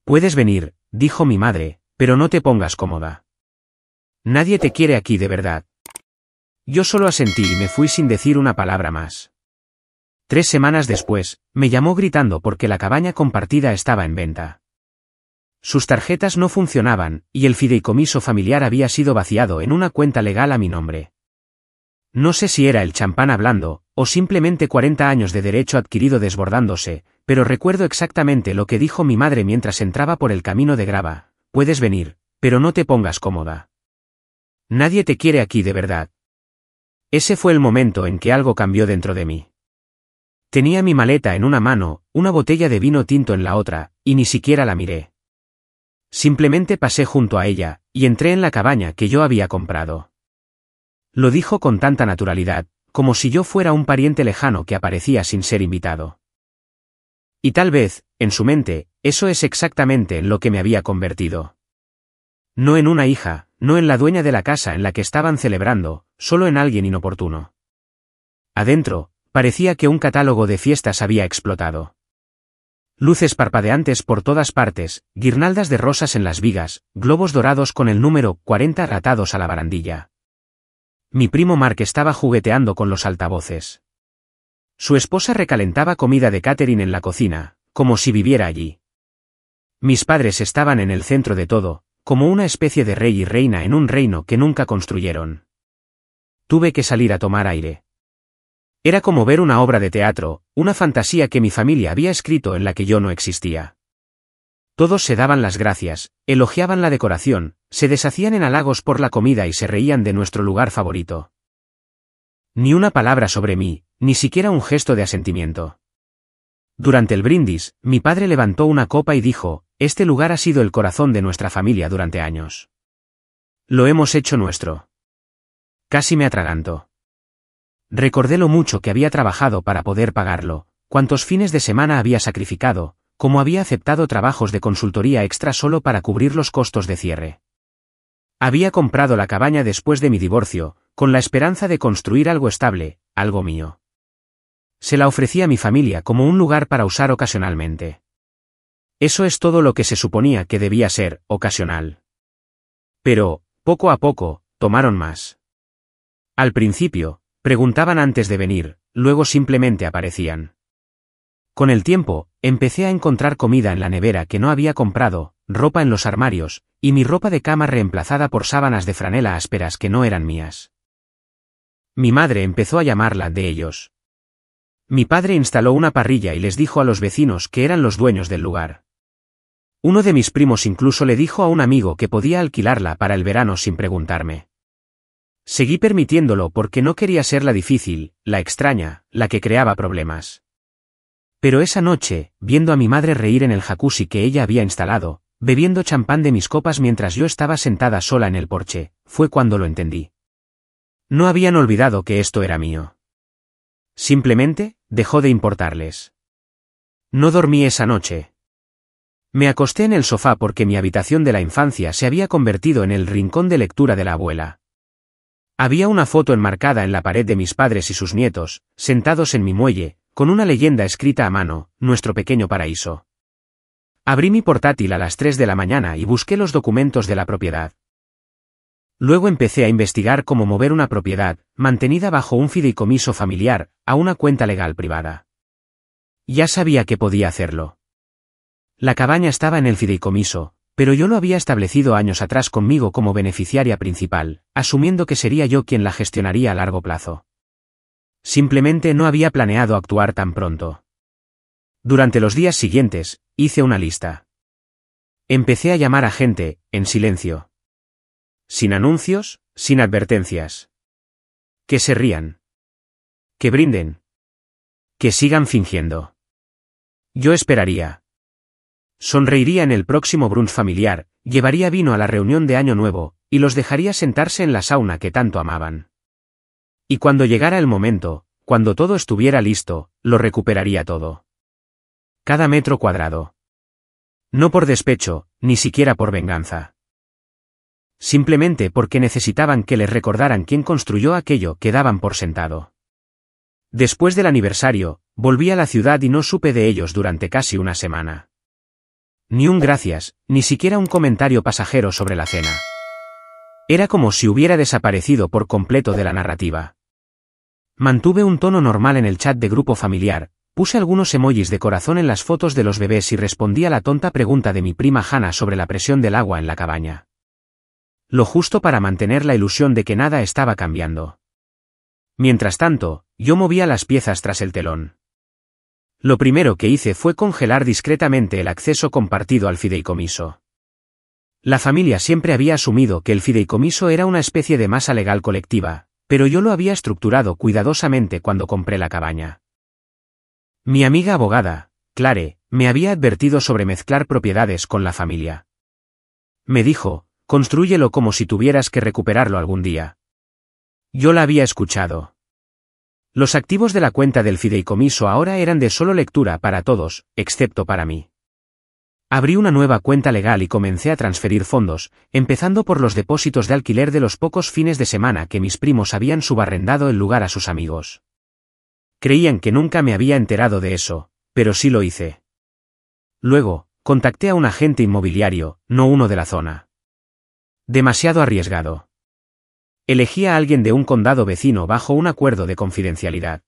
Puedes venir, dijo mi madre, pero no te pongas cómoda. Nadie te quiere aquí de verdad. Yo solo asentí y me fui sin decir una palabra más. 3 semanas después, me llamó gritando porque la cabaña compartida estaba en venta. Sus tarjetas no funcionaban, y el fideicomiso familiar había sido vaciado en una cuenta legal a mi nombre. No sé si era el champán hablando, o simplemente 40 años de derecho adquirido desbordándose, pero recuerdo exactamente lo que dijo mi madre mientras entraba por el camino de grava: puedes venir, pero no te pongas cómoda. Nadie te quiere aquí de verdad. Ese fue el momento en que algo cambió dentro de mí. Tenía mi maleta en una mano, una botella de vino tinto en la otra, y ni siquiera la miré. Simplemente pasé junto a ella, y entré en la cabaña que yo había comprado. Lo dijo con tanta naturalidad, como si yo fuera un pariente lejano que aparecía sin ser invitado. Y tal vez, en su mente, eso es exactamente en lo que me había convertido. No en una hija, no en la dueña de la casa en la que estaban celebrando, solo en alguien inoportuno. Adentro, parecía que un catálogo de fiestas había explotado. Luces parpadeantes por todas partes, guirnaldas de rosas en las vigas, globos dorados con el número 40 atados a la barandilla. Mi primo Mark estaba jugueteando con los altavoces. Su esposa recalentaba comida de catering en la cocina, como si viviera allí. Mis padres estaban en el centro de todo, como una especie de rey y reina en un reino que nunca construyeron. Tuve que salir a tomar aire. Era como ver una obra de teatro, una fantasía que mi familia había escrito en la que yo no existía. Todos se daban las gracias, elogiaban la decoración, se deshacían en halagos por la comida y se reían de nuestro lugar favorito. Ni una palabra sobre mí, ni siquiera un gesto de asentimiento. Durante el brindis, mi padre levantó una copa y dijo: este lugar ha sido el corazón de nuestra familia durante años. Lo hemos hecho nuestro. Casi me atraganto. Recordé lo mucho que había trabajado para poder pagarlo, cuántos fines de semana había sacrificado, cómo había aceptado trabajos de consultoría extra solo para cubrir los costos de cierre. Había comprado la cabaña después de mi divorcio, con la esperanza de construir algo estable, algo mío. Se la ofrecí a mi familia como un lugar para usar ocasionalmente. Eso es todo lo que se suponía que debía ser, ocasional. Pero, poco a poco, tomaron más. Al principio, preguntaban antes de venir, luego simplemente aparecían. Con el tiempo, empecé a encontrar comida en la nevera que no había comprado, ropa en los armarios, y mi ropa de cama reemplazada por sábanas de franela ásperas que no eran mías. Mi madre empezó a llamarla de ellos. Mi padre instaló una parrilla y les dijo a los vecinos que eran los dueños del lugar. Uno de mis primos incluso le dijo a un amigo que podía alquilarla para el verano sin preguntarme. Seguí permitiéndolo porque no quería ser la difícil, la extraña, la que creaba problemas. Pero esa noche, viendo a mi madre reír en el jacuzzi que ella había instalado, bebiendo champán de mis copas mientras yo estaba sentada sola en el porche, fue cuando lo entendí. No habían olvidado que esto era mío. Simplemente, dejó de importarles. No dormí esa noche. Me acosté en el sofá porque mi habitación de la infancia se había convertido en el rincón de lectura de la abuela. Había una foto enmarcada en la pared de mis padres y sus nietos, sentados en mi muelle, con una leyenda escrita a mano: nuestro pequeño paraíso. Abrí mi portátil a las 3 de la mañana y busqué los documentos de la propiedad. Luego empecé a investigar cómo mover una propiedad, mantenida bajo un fideicomiso familiar, a una cuenta legal privada. Ya sabía que podía hacerlo. La cabaña estaba en el fideicomiso, pero yo lo había establecido años atrás conmigo como beneficiaria principal, asumiendo que sería yo quien la gestionaría a largo plazo. Simplemente no había planeado actuar tan pronto. Durante los días siguientes, hice una lista. Empecé a llamar a gente, en silencio. Sin anuncios, sin advertencias. Que se rían. Que brinden. Que sigan fingiendo. Yo esperaría. Sonreiría en el próximo brunch familiar, llevaría vino a la reunión de Año Nuevo, y los dejaría sentarse en la sauna que tanto amaban. Y cuando llegara el momento, cuando todo estuviera listo, lo recuperaría todo. Cada metro cuadrado. No por despecho, ni siquiera por venganza. Simplemente porque necesitaban que les recordaran quién construyó aquello que daban por sentado. Después del aniversario, volví a la ciudad y no supe de ellos durante casi una semana. Ni un gracias, ni siquiera un comentario pasajero sobre la cena. Era como si hubiera desaparecido por completo de la narrativa. Mantuve un tono normal en el chat de grupo familiar, puse algunos emojis de corazón en las fotos de los bebés y respondí a la tonta pregunta de mi prima Hannah sobre la presión del agua en la cabaña. Lo justo para mantener la ilusión de que nada estaba cambiando. Mientras tanto, yo movía las piezas tras el telón. Lo primero que hice fue congelar discretamente el acceso compartido al fideicomiso. La familia siempre había asumido que el fideicomiso era una especie de masa legal colectiva, pero yo lo había estructurado cuidadosamente cuando compré la cabaña. Mi amiga abogada, Clare, me había advertido sobre mezclar propiedades con la familia. Me dijo, constrúyelo como si tuvieras que recuperarlo algún día. Yo la había escuchado. Los activos de la cuenta del fideicomiso ahora eran de solo lectura para todos, excepto para mí. Abrí una nueva cuenta legal y comencé a transferir fondos, empezando por los depósitos de alquiler de los pocos fines de semana que mis primos habían subarrendado el lugar a sus amigos. Creían que nunca me había enterado de eso, pero sí lo hice. Luego, contacté a un agente inmobiliario, no uno de la zona. Demasiado arriesgado. Elegí a alguien de un condado vecino bajo un acuerdo de confidencialidad.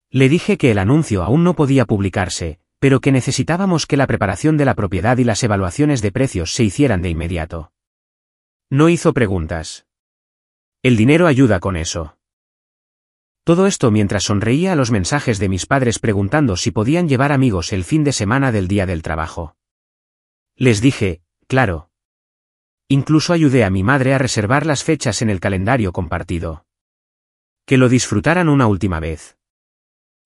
Le dije que el anuncio aún no podía publicarse, pero que necesitábamos que la preparación de la propiedad y las evaluaciones de precios se hicieran de inmediato. No hizo preguntas. El dinero ayuda con eso. Todo esto mientras sonreía a los mensajes de mis padres preguntando si podían llevar amigos el fin de semana del día del trabajo. Les dije, claro. Incluso ayudé a mi madre a reservar las fechas en el calendario compartido. Que lo disfrutaran una última vez.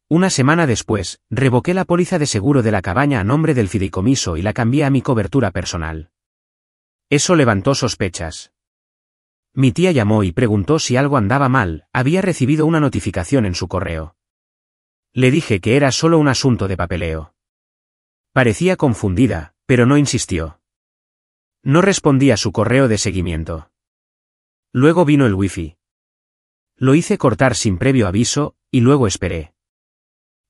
Una semana después, revoqué la póliza de seguro de la cabaña a nombre del fideicomiso y la cambié a mi cobertura personal. Eso levantó sospechas. Mi tía llamó y preguntó si algo andaba mal, había recibido una notificación en su correo. Le dije que era solo un asunto de papeleo. Parecía confundida, pero no insistió. No respondí a su correo de seguimiento. Luego vino el wifi. Lo hice cortar sin previo aviso, y luego esperé.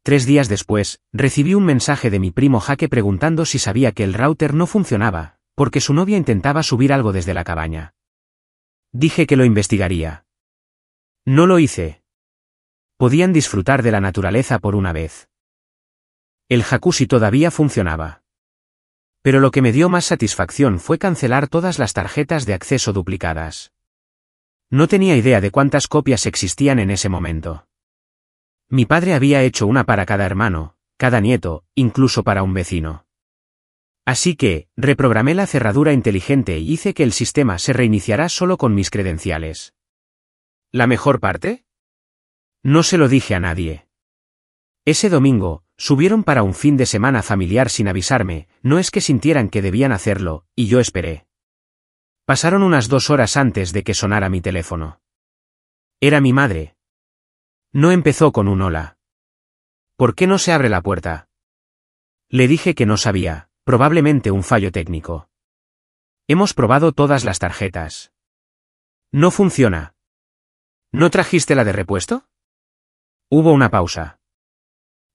3 días después, recibí un mensaje de mi primo Jaque preguntando si sabía que el router no funcionaba, porque su novia intentaba subir algo desde la cabaña. Dije que lo investigaría. No lo hice. Podían disfrutar de la naturaleza por una vez. El jacuzzi todavía funcionaba. Pero lo que me dio más satisfacción fue cancelar todas las tarjetas de acceso duplicadas. No tenía idea de cuántas copias existían en ese momento. Mi padre había hecho una para cada hermano, cada nieto, incluso para un vecino. Así que, reprogramé la cerradura inteligente y hice que el sistema se reiniciara solo con mis credenciales. ¿La mejor parte? No se lo dije a nadie. Ese domingo, subieron para un fin de semana familiar sin avisarme, no es que sintieran que debían hacerlo, y yo esperé. Pasaron unas 2 horas antes de que sonara mi teléfono. Era mi madre. No empezó con un hola. ¿Por qué no se abre la puerta? Le dije que no sabía, probablemente un fallo técnico. Hemos probado todas las tarjetas. No funciona. ¿No trajiste la de repuesto? Hubo una pausa.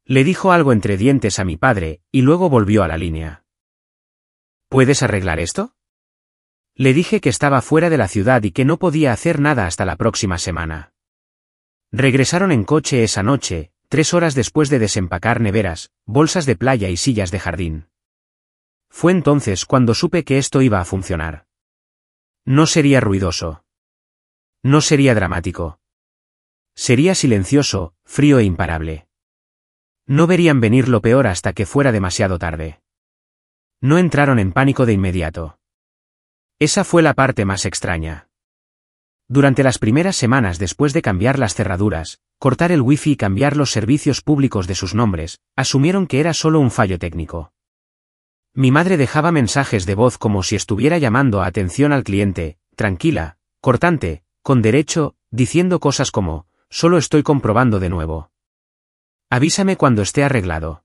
Le dijo algo entre dientes a mi padre, y luego volvió a la línea. ¿Puedes arreglar esto? Le dije que estaba fuera de la ciudad y que no podía hacer nada hasta la próxima semana. Regresaron en coche esa noche, 3 horas después de desempacar neveras, bolsas de playa y sillas de jardín. Fue entonces cuando supe que esto iba a funcionar. No sería ruidoso. No sería dramático. Sería silencioso, frío e imparable. No verían venir lo peor hasta que fuera demasiado tarde. No entraron en pánico de inmediato. Esa fue la parte más extraña. Durante las primeras semanas después de cambiar las cerraduras, cortar el wifi y cambiar los servicios públicos de sus nombres, asumieron que era solo un fallo técnico. Mi madre dejaba mensajes de voz como si estuviera llamando a atención al cliente, tranquila, cortante, con derecho, diciendo cosas como, solo estoy comprobando de nuevo. Avísame cuando esté arreglado.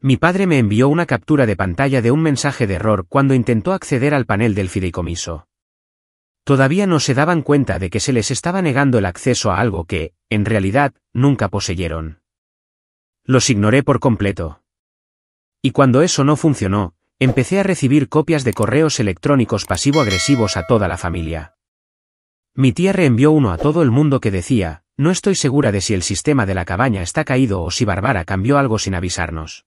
Mi padre me envió una captura de pantalla de un mensaje de error cuando intentó acceder al panel del fideicomiso. Todavía no se daban cuenta de que se les estaba negando el acceso a algo que, en realidad, nunca poseyeron. Los ignoré por completo. Y cuando eso no funcionó, empecé a recibir copias de correos electrónicos pasivo-agresivos a toda la familia. Mi tía reenvió uno a todo el mundo que decía: no estoy segura de si el sistema de la cabaña está caído o si Bárbara cambió algo sin avisarnos.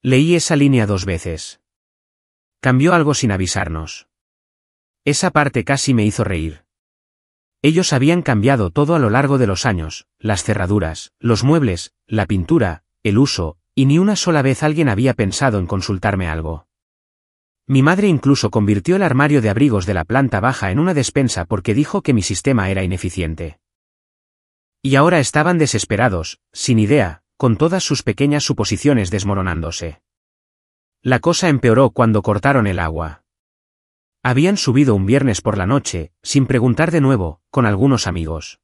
Leí esa línea 2 veces. Cambió algo sin avisarnos. Esa parte casi me hizo reír. Ellos habían cambiado todo a lo largo de los años: las cerraduras, los muebles, la pintura, el uso, y ni una sola vez alguien había pensado en consultarme algo. Mi madre incluso convirtió el armario de abrigos de la planta baja en una despensa porque dijo que mi sistema era ineficiente. Y ahora estaban desesperados, sin idea, con todas sus pequeñas suposiciones desmoronándose. La cosa empeoró cuando cortaron el agua. Habían subido un viernes por la noche, sin preguntar de nuevo, con algunos amigos.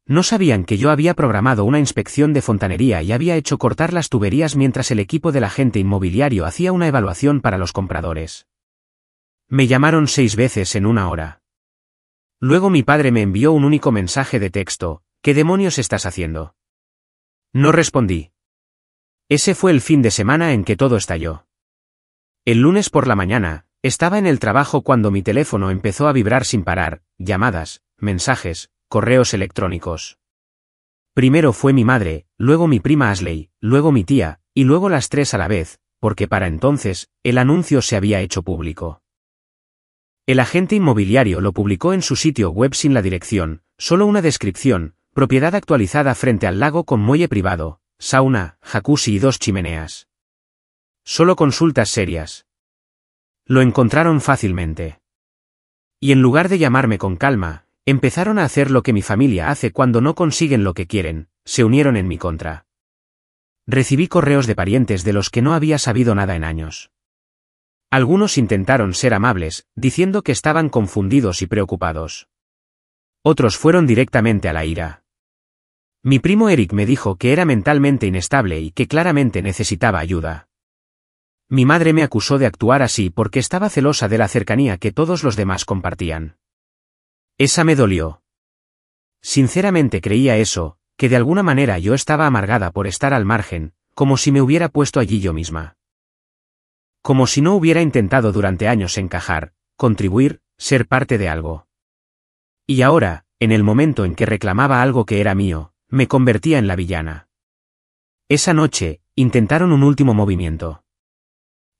No sabían que yo había programado una inspección de fontanería y había hecho cortar las tuberías mientras el equipo del agente inmobiliario hacía una evaluación para los compradores. Me llamaron 6 veces en una hora. Luego mi padre me envió un único mensaje de texto: ¿qué demonios estás haciendo? No respondí. Ese fue el fin de semana en que todo estalló. El lunes por la mañana, estaba en el trabajo cuando mi teléfono empezó a vibrar sin parar: llamadas, mensajes, correos electrónicos. Primero fue mi madre, luego mi prima Ashley, luego mi tía, y luego las 3 a la vez, porque para entonces, el anuncio se había hecho público. El agente inmobiliario lo publicó en su sitio web sin la dirección, solo una descripción: propiedad actualizada frente al lago con muelle privado, sauna, jacuzzi y 2 chimeneas. Solo consultas serias. Lo encontraron fácilmente. Y en lugar de llamarme con calma, empezaron a hacer lo que mi familia hace cuando no consiguen lo que quieren: se unieron en mi contra. Recibí correos de parientes de los que no había sabido nada en años. Algunos intentaron ser amables, diciendo que estaban confundidos y preocupados. Otros fueron directamente a la ira. Mi primo Eric me dijo que era mentalmente inestable y que claramente necesitaba ayuda. Mi madre me acusó de actuar así porque estaba celosa de la cercanía que todos los demás compartían. Esa me dolió. Sinceramente creía eso, que de alguna manera yo estaba amargada por estar al margen, como si me hubiera puesto allí yo misma. Como si no hubiera intentado durante años encajar, contribuir, ser parte de algo. Y ahora, en el momento en que reclamaba algo que era mío, me convertía en la villana. Esa noche, intentaron un último movimiento.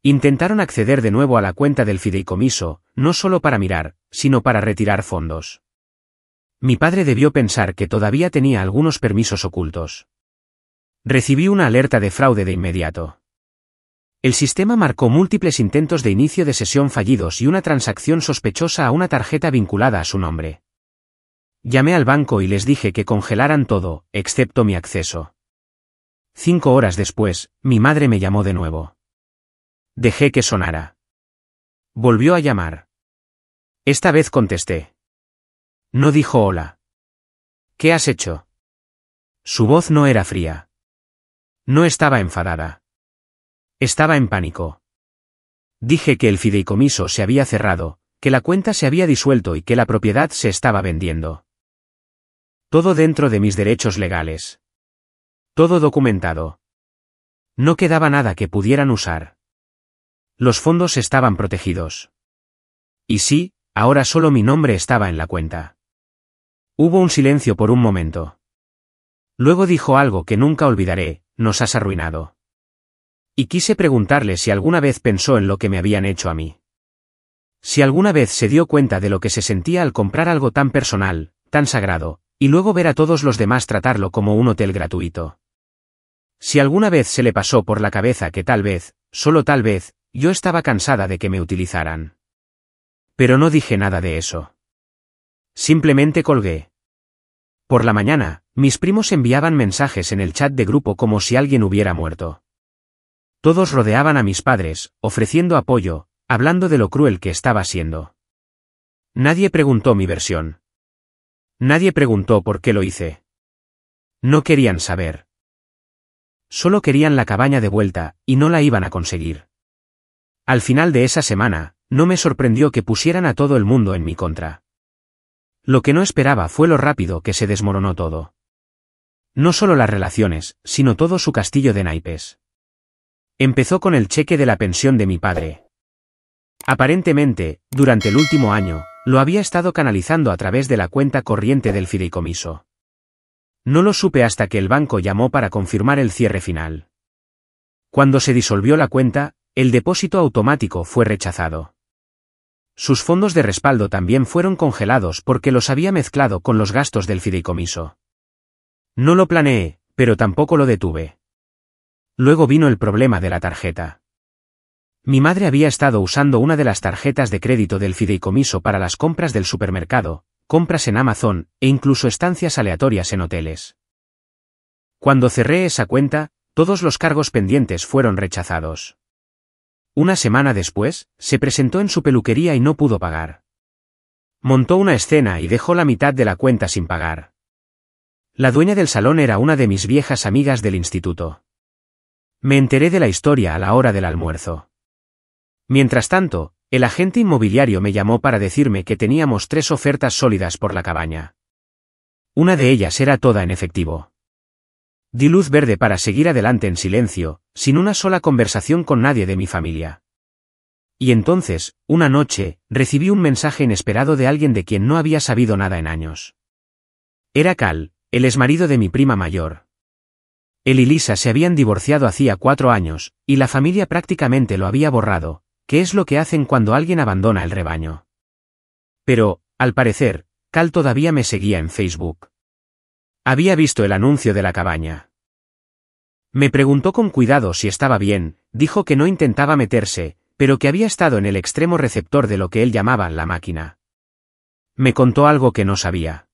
Intentaron acceder de nuevo a la cuenta del fideicomiso, no solo para mirar, sino para retirar fondos. Mi padre debió pensar que todavía tenía algunos permisos ocultos. Recibí una alerta de fraude de inmediato. El sistema marcó múltiples intentos de inicio de sesión fallidos y una transacción sospechosa a una tarjeta vinculada a su nombre. Llamé al banco y les dije que congelaran todo, excepto mi acceso. 5 horas después, mi madre me llamó de nuevo. Dejé que sonara. Volvió a llamar. Esta vez contesté. No dijo hola. ¿Qué has hecho? Su voz no era fría. No estaba enfadada. Estaba en pánico. Dije que el fideicomiso se había cerrado, que la cuenta se había disuelto y que la propiedad se estaba vendiendo. Todo dentro de mis derechos legales. Todo documentado. No quedaba nada que pudieran usar. Los fondos estaban protegidos. Y sí, ahora solo mi nombre estaba en la cuenta. Hubo un silencio por un momento. Luego dijo algo que nunca olvidaré: nos has arruinado. Y quise preguntarle si alguna vez pensó en lo que me habían hecho a mí. Si alguna vez se dio cuenta de lo que se sentía al comprar algo tan personal, tan sagrado, y luego ver a todos los demás tratarlo como un hotel gratuito. Si alguna vez se le pasó por la cabeza que tal vez, solo tal vez, yo estaba cansada de que me utilizaran. Pero no dije nada de eso. Simplemente colgué. Por la mañana, mis primos enviaban mensajes en el chat de grupo como si alguien hubiera muerto. Todos rodeaban a mis padres, ofreciendo apoyo, hablando de lo cruel que estaba siendo. Nadie preguntó mi versión. Nadie preguntó por qué lo hice. No querían saber. Solo querían la cabaña de vuelta, y no la iban a conseguir. Al final de esa semana, no me sorprendió que pusieran a todo el mundo en mi contra. Lo que no esperaba fue lo rápido que se desmoronó todo. No solo las relaciones, sino todo su castillo de naipes. Empezó con el cheque de la pensión de mi padre. Aparentemente, durante el último año, lo había estado canalizando a través de la cuenta corriente del fideicomiso. No lo supe hasta que el banco llamó para confirmar el cierre final. Cuando se disolvió la cuenta, el depósito automático fue rechazado. Sus fondos de respaldo también fueron congelados porque los había mezclado con los gastos del fideicomiso. No lo planeé, pero tampoco lo detuve. Luego vino el problema de la tarjeta. Mi madre había estado usando una de las tarjetas de crédito del fideicomiso para las compras del supermercado, compras en Amazon, e incluso estancias aleatorias en hoteles. Cuando cerré esa cuenta, todos los cargos pendientes fueron rechazados. Una semana después, se presentó en su peluquería y no pudo pagar. Montó una escena y dejó la mitad de la cuenta sin pagar. La dueña del salón era una de mis viejas amigas del instituto. Me enteré de la historia a la hora del almuerzo. Mientras tanto, el agente inmobiliario me llamó para decirme que teníamos 3 ofertas sólidas por la cabaña. Una de ellas era toda en efectivo. Di luz verde para seguir adelante en silencio, sin una sola conversación con nadie de mi familia. Y entonces, una noche, recibí un mensaje inesperado de alguien de quien no había sabido nada en años. Era Cal, el exmarido de mi prima mayor. Él y Lisa se habían divorciado hacía 4 años, y la familia prácticamente lo había borrado, que es lo que hacen cuando alguien abandona el rebaño. Pero, al parecer, Cal todavía me seguía en Facebook. Había visto el anuncio de la cabaña. Me preguntó con cuidado si estaba bien, dijo que no intentaba meterse, pero que había estado en el extremo receptor de lo que él llamaba la máquina. Me contó algo que no sabía.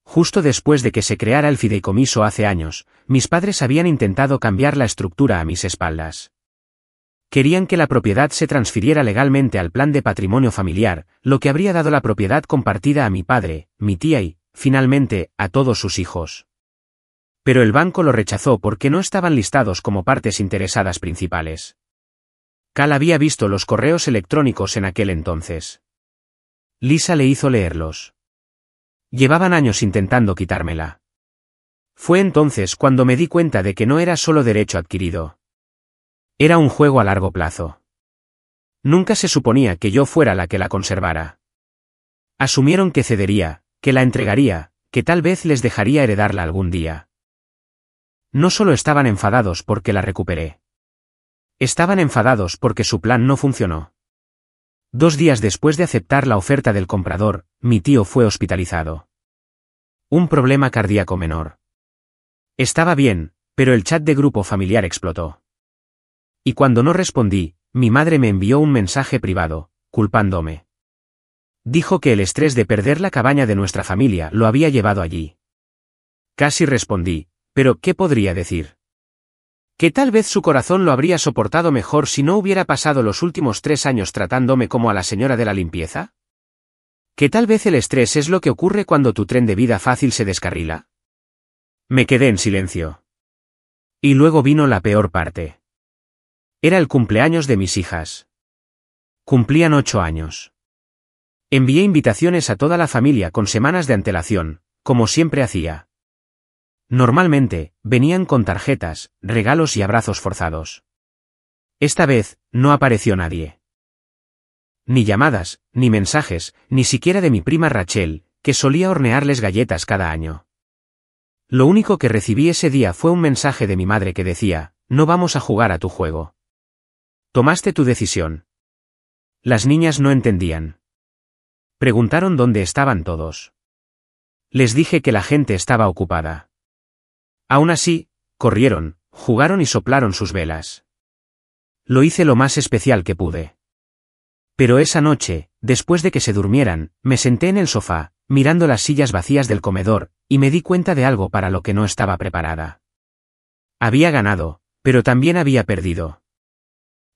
Justo después de que se creara el fideicomiso hace años, mis padres habían intentado cambiar la estructura a mis espaldas. Querían que la propiedad se transfiriera legalmente al plan de patrimonio familiar, lo que habría dado la propiedad compartida a mi padre, mi tía y, finalmente, a todos sus hijos. Pero el banco lo rechazó porque no estaban listados como partes interesadas principales. Cal había visto los correos electrónicos en aquel entonces. Lisa le hizo leerlos. Llevaban años intentando quitármela. Fue entonces cuando me di cuenta de que no era solo derecho adquirido. Era un juego a largo plazo. Nunca se suponía que yo fuera la que la conservara. Asumieron que cedería, que la entregaría, que tal vez les dejaría heredarla algún día. No solo estaban enfadados porque la recuperé. Estaban enfadados porque su plan no funcionó. 2 días después de aceptar la oferta del comprador, mi tío fue hospitalizado. Un problema cardíaco menor. Estaba bien, pero el chat de grupo familiar explotó. Y cuando no respondí, mi madre me envió un mensaje privado, culpándome. Dijo que el estrés de perder la cabaña de nuestra familia lo había llevado allí. Casi respondí, pero ¿qué podría decir? Que tal vez su corazón lo habría soportado mejor si no hubiera pasado los últimos 3 años tratándome como a la señora de la limpieza. Que tal vez el estrés es lo que ocurre cuando tu tren de vida fácil se descarrila. Me quedé en silencio. Y luego vino la peor parte. Era el cumpleaños de mis hijas. Cumplían 8 años. Envié invitaciones a toda la familia con semanas de antelación, como siempre hacía. Normalmente, venían con tarjetas, regalos y abrazos forzados. Esta vez, no apareció nadie. Ni llamadas, ni mensajes, ni siquiera de mi prima Rachel, que solía hornearles galletas cada año. Lo único que recibí ese día fue un mensaje de mi madre que decía, no vamos a jugar a tu juego. Tomaste tu decisión. Las niñas no entendían. Preguntaron dónde estaban todos. Les dije que la gente estaba ocupada. Aún así, corrieron, jugaron y soplaron sus velas. Lo hice lo más especial que pude. Pero esa noche, después de que se durmieran, me senté en el sofá, mirando las sillas vacías del comedor, y me di cuenta de algo para lo que no estaba preparada. Había ganado, pero también había perdido.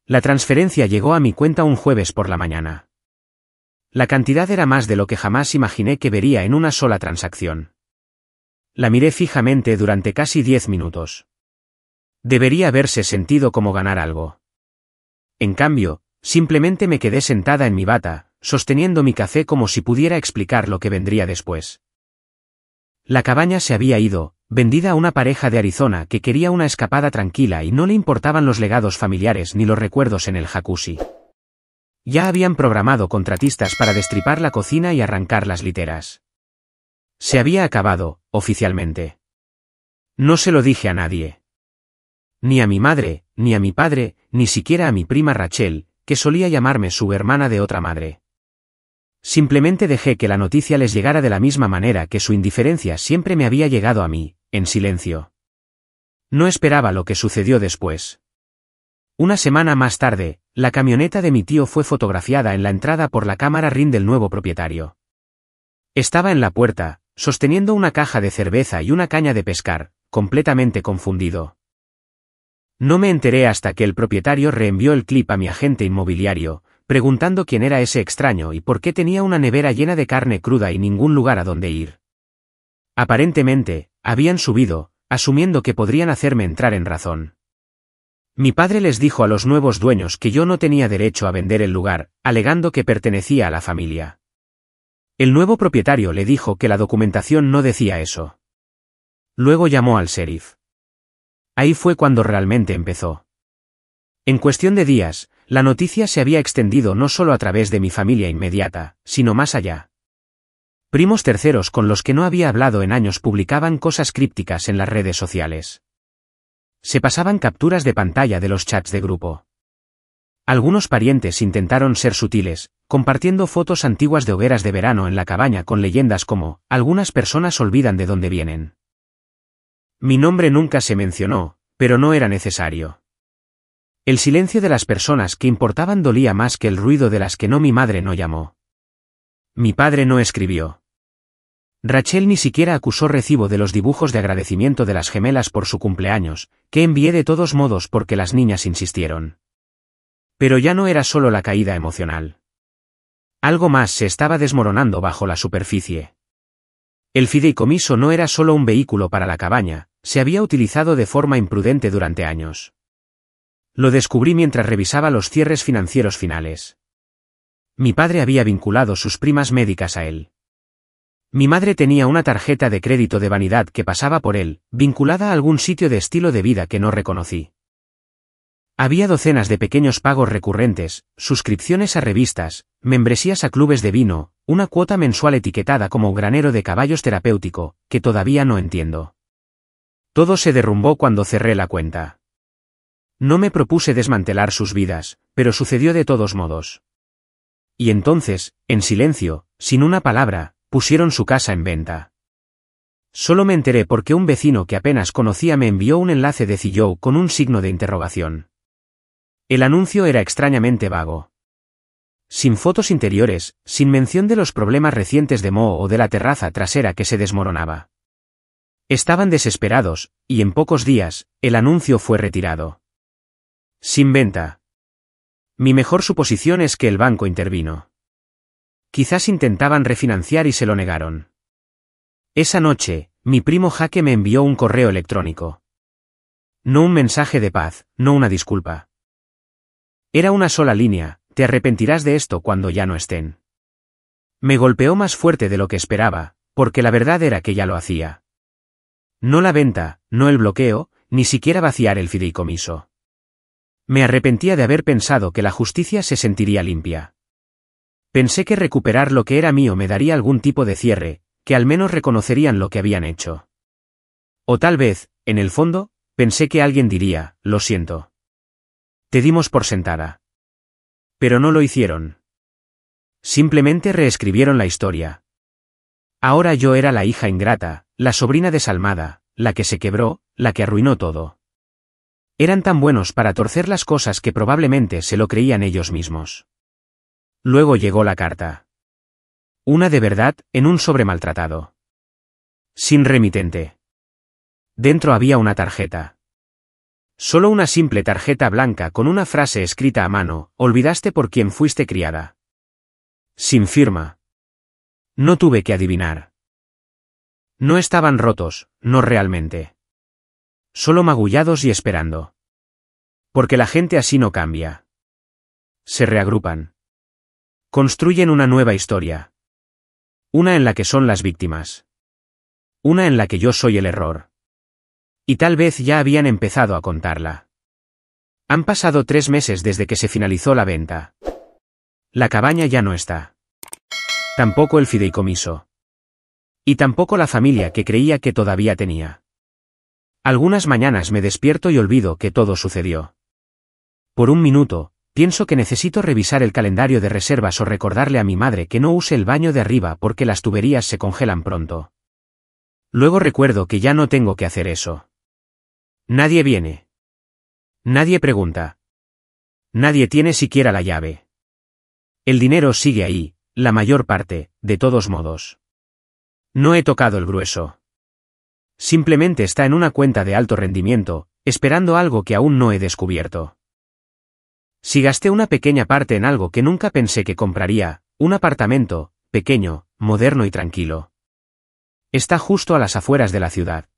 La transferencia llegó a mi cuenta un jueves por la mañana. La cantidad era más de lo que jamás imaginé que vería en una sola transacción. La miré fijamente durante casi 10 minutos. Debería haberse sentido como ganar algo. En cambio, simplemente me quedé sentada en mi bata, sosteniendo mi café como si pudiera explicar lo que vendría después. La cabaña se había ido, vendida a una pareja de Arizona que quería una escapada tranquila y no le importaban los legados familiares ni los recuerdos en el jacuzzi. Ya habían programado contratistas para destripar la cocina y arrancar las literas. Se había acabado, oficialmente. No se lo dije a nadie. Ni a mi madre, ni a mi padre, ni siquiera a mi prima Rachel, que solía llamarme su hermana de otra madre. Simplemente dejé que la noticia les llegara de la misma manera que su indiferencia siempre me había llegado a mí, en silencio. No esperaba lo que sucedió después. Una semana más tarde, la camioneta de mi tío fue fotografiada en la entrada por la cámara Ring del nuevo propietario. Estaba en la puerta, sosteniendo una caja de cerveza y una caña de pescar, completamente confundido. No me enteré hasta que el propietario reenvió el clip a mi agente inmobiliario, preguntando quién era ese extraño y por qué tenía una nevera llena de carne cruda y ningún lugar a donde ir. Aparentemente, habían subido, asumiendo que podrían hacerme entrar en razón. Mi padre les dijo a los nuevos dueños que yo no tenía derecho a vender el lugar, alegando que pertenecía a la familia. El nuevo propietario le dijo que la documentación no decía eso. Luego llamó al sheriff. Ahí fue cuando realmente empezó. En cuestión de días, la noticia se había extendido no solo a través de mi familia inmediata, sino más allá. Primos terceros con los que no había hablado en años publicaban cosas crípticas en las redes sociales. Se pasaban capturas de pantalla de los chats de grupo. Algunos parientes intentaron ser sutiles, compartiendo fotos antiguas de hogueras de verano en la cabaña con leyendas como, algunas personas olvidan de dónde vienen. Mi nombre nunca se mencionó, pero no era necesario. El silencio de las personas que importaban dolía más que el ruido de las que no. Mi madre no llamó. Mi padre no escribió. Rachel ni siquiera acusó recibo de los dibujos de agradecimiento de las gemelas por su cumpleaños, que envié de todos modos porque las niñas insistieron. Pero ya no era solo la caída emocional. Algo más se estaba desmoronando bajo la superficie. El fideicomiso no era solo un vehículo para la cabaña, se había utilizado de forma imprudente durante años. Lo descubrí mientras revisaba los cierres financieros finales. Mi padre había vinculado sus primas médicas a él. Mi madre tenía una tarjeta de crédito de vanidad que pasaba por él, vinculada a algún sitio de estilo de vida que no reconocí. Había docenas de pequeños pagos recurrentes, suscripciones a revistas, membresías a clubes de vino, una cuota mensual etiquetada como granero de caballos terapéutico, que todavía no entiendo. Todo se derrumbó cuando cerré la cuenta. No me propuse desmantelar sus vidas, pero sucedió de todos modos. Y entonces, en silencio, sin una palabra, pusieron su casa en venta. Solo me enteré porque un vecino que apenas conocía me envió un enlace de Zillow con un signo de interrogación. El anuncio era extrañamente vago. Sin fotos interiores, sin mención de los problemas recientes de Mo o de la terraza trasera que se desmoronaba. Estaban desesperados, y en pocos días, el anuncio fue retirado. Sin venta. Mi mejor suposición es que el banco intervino. Quizás intentaban refinanciar y se lo negaron. Esa noche, mi primo Jaque me envió un correo electrónico. No un mensaje de paz, no una disculpa. Era una sola línea: te arrepentirás de esto cuando ya no estén. Me golpeó más fuerte de lo que esperaba, porque la verdad era que ya lo hacía. No la venta, no el bloqueo, ni siquiera vaciar el fideicomiso. Me arrepentía de haber pensado que la justicia se sentiría limpia. Pensé que recuperar lo que era mío me daría algún tipo de cierre, que al menos reconocerían lo que habían hecho. O tal vez, en el fondo, pensé que alguien diría, lo siento. Te dimos por sentada. Pero no lo hicieron. Simplemente reescribieron la historia. Ahora yo era la hija ingrata, la sobrina desalmada, la que se quebró, la que arruinó todo. Eran tan buenos para torcer las cosas que probablemente se lo creían ellos mismos. Luego llegó la carta. Una de verdad, en un sobre maltratado. Sin remitente. Dentro había una tarjeta. Solo una simple tarjeta blanca con una frase escrita a mano: olvidaste por quién fuiste criada. Sin firma. No tuve que adivinar. No estaban rotos, no realmente. Solo magullados y esperando. Porque la gente así no cambia. Se reagrupan. Construyen una nueva historia. Una en la que son las víctimas. Una en la que yo soy el error. Y tal vez ya habían empezado a contarla. Han pasado 3 meses desde que se finalizó la venta. La cabaña ya no está. Tampoco el fideicomiso. Y tampoco la familia que creía que todavía tenía. Algunas mañanas me despierto y olvido que todo sucedió. Por un minuto, pienso que necesito revisar el calendario de reservas o recordarle a mi madre que no use el baño de arriba porque las tuberías se congelan pronto. Luego recuerdo que ya no tengo que hacer eso. Nadie viene. Nadie pregunta. Nadie tiene siquiera la llave. El dinero sigue ahí, la mayor parte, de todos modos. No he tocado el grueso. Simplemente está en una cuenta de alto rendimiento, esperando algo que aún no he descubierto. Si gasté una pequeña parte en algo que nunca pensé que compraría, un apartamento, pequeño, moderno y tranquilo. Está justo a las afueras de la ciudad.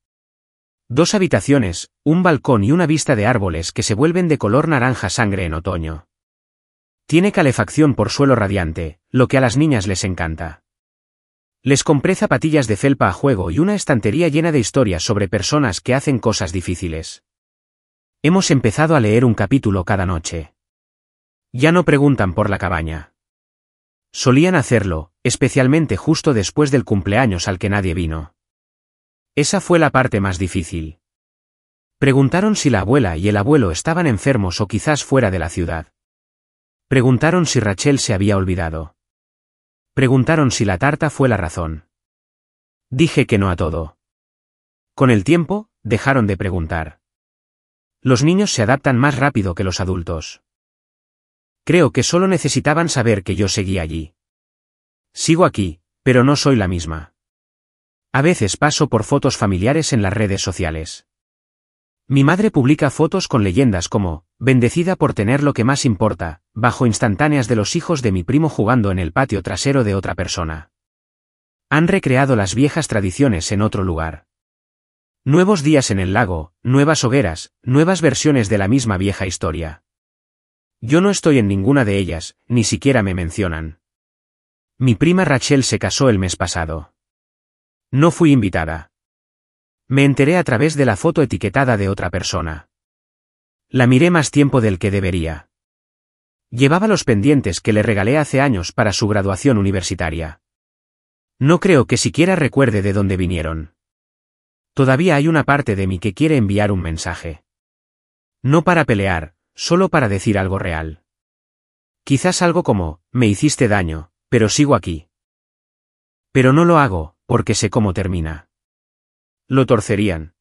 2 habitaciones, un balcón y una vista de árboles que se vuelven de color naranja sangre en otoño. Tiene calefacción por suelo radiante, lo que a las niñas les encanta. Les compré zapatillas de felpa a juego y una estantería llena de historias sobre personas que hacen cosas difíciles. Hemos empezado a leer un capítulo cada noche. Ya no preguntan por la cabaña. Solían hacerlo, especialmente justo después del cumpleaños al que nadie vino. Esa fue la parte más difícil. Preguntaron si la abuela y el abuelo estaban enfermos o quizás fuera de la ciudad. Preguntaron si Rachel se había olvidado. Preguntaron si la tarta fue la razón. Dije que no a todo. Con el tiempo, dejaron de preguntar. Los niños se adaptan más rápido que los adultos. Creo que solo necesitaban saber que yo seguía allí. Sigo aquí, pero no soy la misma. A veces paso por fotos familiares en las redes sociales. Mi madre publica fotos con leyendas como, bendecida por tener lo que más importa, bajo instantáneas de los hijos de mi primo jugando en el patio trasero de otra persona. Han recreado las viejas tradiciones en otro lugar. Nuevos días en el lago, nuevas hogueras, nuevas versiones de la misma vieja historia. Yo no estoy en ninguna de ellas, ni siquiera me mencionan. Mi prima Rachel se casó el mes pasado. No fui invitada. Me enteré a través de la foto etiquetada de otra persona. La miré más tiempo del que debería. Llevaba los pendientes que le regalé hace años para su graduación universitaria. No creo que siquiera recuerde de dónde vinieron. Todavía hay una parte de mí que quiere enviar un mensaje. No para pelear, solo para decir algo real. Quizás algo como, me hiciste daño, pero sigo aquí. Pero no lo hago, porque sé cómo termina. Lo torcerían.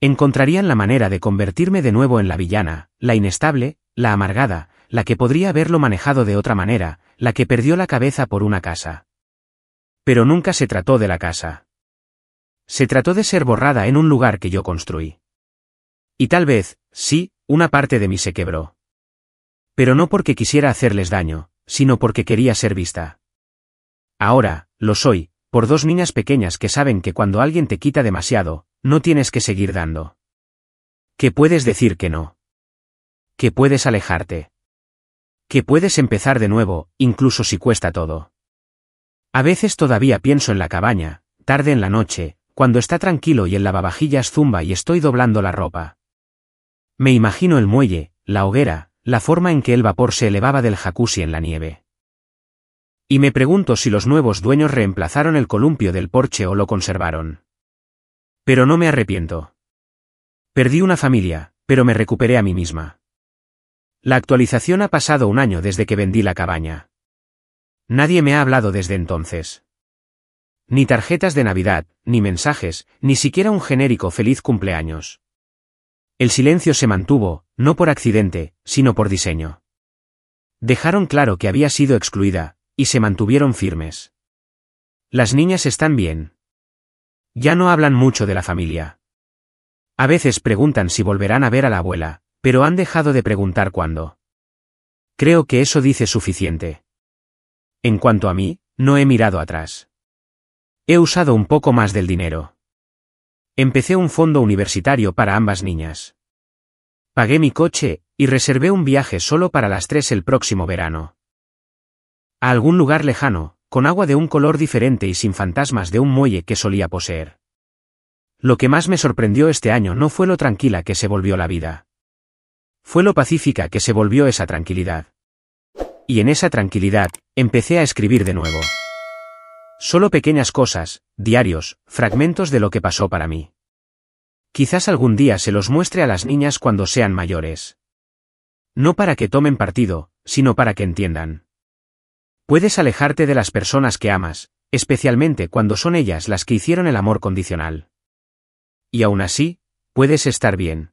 Encontrarían la manera de convertirme de nuevo en la villana, la inestable, la amargada, la que podría haberlo manejado de otra manera, la que perdió la cabeza por una casa. Pero nunca se trató de la casa. Se trató de ser borrada en un lugar que yo construí. Y tal vez, sí, una parte de mí se quebró. Pero no porque quisiera hacerles daño, sino porque quería ser vista. Ahora, lo soy, por 2 niñas pequeñas que saben que cuando alguien te quita demasiado, no tienes que seguir dando. Que puedes decir que no. Que puedes alejarte. Que puedes empezar de nuevo, incluso si cuesta todo. A veces todavía pienso en la cabaña, tarde en la noche, cuando está tranquilo y el lavavajillas zumba y estoy doblando la ropa. Me imagino el muelle, la hoguera, la forma en que el vapor se elevaba del jacuzzi en la nieve. Y me pregunto si los nuevos dueños reemplazaron el columpio del porche o lo conservaron. Pero no me arrepiento. Perdí una familia, pero me recuperé a mí misma. La actualización ha pasado 1 año desde que vendí la cabaña. Nadie me ha hablado desde entonces. Ni tarjetas de Navidad, ni mensajes, ni siquiera un genérico feliz cumpleaños. El silencio se mantuvo, no por accidente, sino por diseño. Dejaron claro que había sido excluida, y se mantuvieron firmes. Las niñas están bien. Ya no hablan mucho de la familia. A veces preguntan si volverán a ver a la abuela, pero han dejado de preguntar cuándo. Creo que eso dice suficiente. En cuanto a mí, no he mirado atrás. He usado un poco más del dinero. Empecé un fondo universitario para ambas niñas. Pagué mi coche, y reservé un viaje solo para las 3 el próximo verano. A algún lugar lejano, con agua de un color diferente y sin fantasmas de un muelle que solía poseer. Lo que más me sorprendió este año no fue lo tranquila que se volvió la vida. Fue lo pacífica que se volvió esa tranquilidad. Y en esa tranquilidad, empecé a escribir de nuevo. Solo pequeñas cosas, diarios, fragmentos de lo que pasó para mí. Quizás algún día se los muestre a las niñas cuando sean mayores. No para que tomen partido, sino para que entiendan. Puedes alejarte de las personas que amas, especialmente cuando son ellas las que hicieron el amor condicional. Y aún así, puedes estar bien.